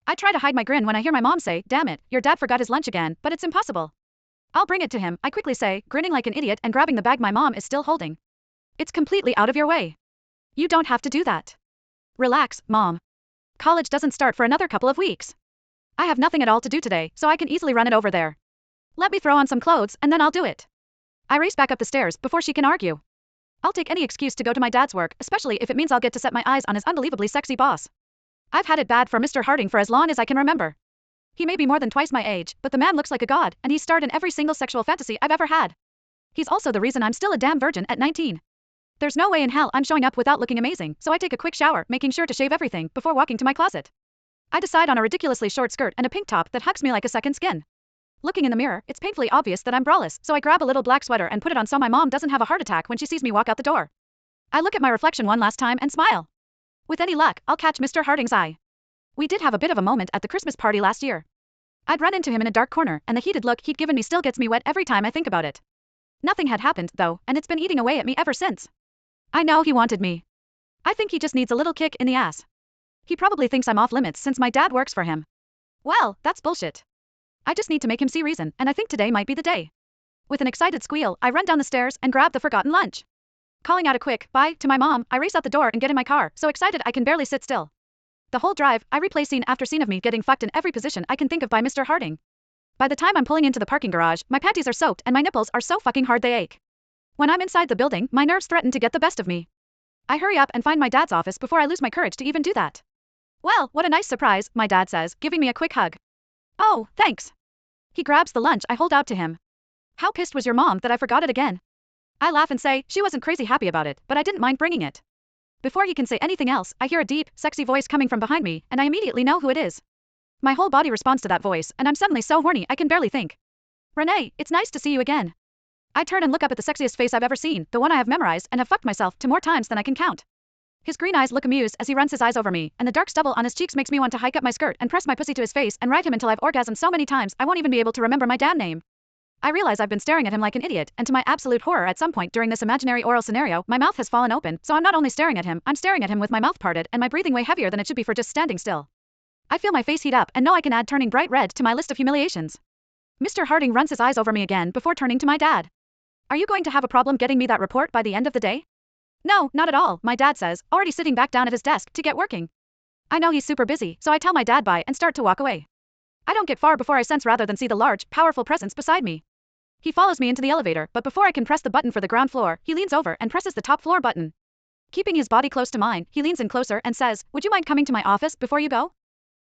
I try to hide my grin when I hear my mom say, "Damn it, your dad forgot his lunch again," but it's impossible. "I'll bring it to him," I quickly say, grinning like an idiot and grabbing the bag my mom is still holding. "It's completely out of your way. You don't have to do that. Relax, Mom. College doesn't start for another couple of weeks. I have nothing at all to do today, so I can easily run it over there. Let me throw on some clothes and then I'll do it." I race back up the stairs before she can argue. I'll take any excuse to go to my dad's work, especially if it means I'll get to set my eyes on his unbelievably sexy boss. I've had it bad for Mr. Harding for as long as I can remember. He may be more than twice my age, but the man looks like a god, and he's starred in every single sexual fantasy I've ever had. He's also the reason I'm still a damn virgin at 19. There's no way in hell I'm showing up without looking amazing, so I take a quick shower, making sure to shave everything before walking to my closet. I decide on a ridiculously short skirt and a pink top that hugs me like a second skin. Looking in the mirror, it's painfully obvious that I'm braless, so I grab a little black sweater and put it on so my mom doesn't have a heart attack when she sees me walk out the door. I look at my reflection one last time and smile. With any luck, I'll catch Mr. Harding's eye. We did have a bit of a moment at the Christmas party last year. I'd run into him in a dark corner, and the heated look he'd given me still gets me wet every time I think about it. Nothing had happened, though, and it's been eating away at me ever since. I know he wanted me. I think he just needs a little kick in the ass. He probably thinks I'm off limits since my dad works for him. Well, that's bullshit. I just need to make him see reason, and I think today might be the day. With an excited squeal, I run down the stairs and grab the forgotten lunch. Calling out a quick bye to my mom, I race out the door and get in my car, so excited I can barely sit still. The whole drive, I replay scene after scene of me getting fucked in every position I can think of by Mr. Harding. By the time I'm pulling into the parking garage, my panties are soaked and my nipples are so fucking hard they ache. When I'm inside the building, my nerves threaten to get the best of me. I hurry up and find my dad's office before I lose my courage to even do that. "Well, what a nice surprise," my dad says, giving me a quick hug. "Oh, thanks." He grabs the lunch I hold out to him. "How pissed was your mom that I forgot it again?" I laugh and say she wasn't crazy happy about it, but I didn't mind bringing it. Before he can say anything else, I hear a deep, sexy voice coming from behind me, and I immediately know who it is. My whole body responds to that voice, and I'm suddenly so horny I can barely think. "Renee, it's nice to see you again." I turn and look up at the sexiest face I've ever seen, the one I have memorized and have fucked myself to more times than I can count. His green eyes look amused as he runs his eyes over me, and the dark stubble on his cheeks makes me want to hike up my skirt and press my pussy to his face and ride him until I've orgasmed so many times I won't even be able to remember my damn name. I realize I've been staring at him like an idiot, and to my absolute horror at some point during this imaginary oral scenario, my mouth has fallen open, so I'm not only staring at him, I'm staring at him with my mouth parted and my breathing way heavier than it should be for just standing still. I feel my face heat up and know I can add turning bright red to my list of humiliations. Mr. Harding runs his eyes over me again before turning to my dad. "Are you going to have a problem getting me that report by the end of the day?" "No, not at all," my dad says, already sitting back down at his desk to get working. I know he's super busy, so I tell my dad bye and start to walk away. I don't get far before I sense rather than see the large, powerful presence beside me. He follows me into the elevator, but before I can press the button for the ground floor, he leans over and presses the top floor button. Keeping his body close to mine, he leans in closer and says, "Would you mind coming to my office before you go?"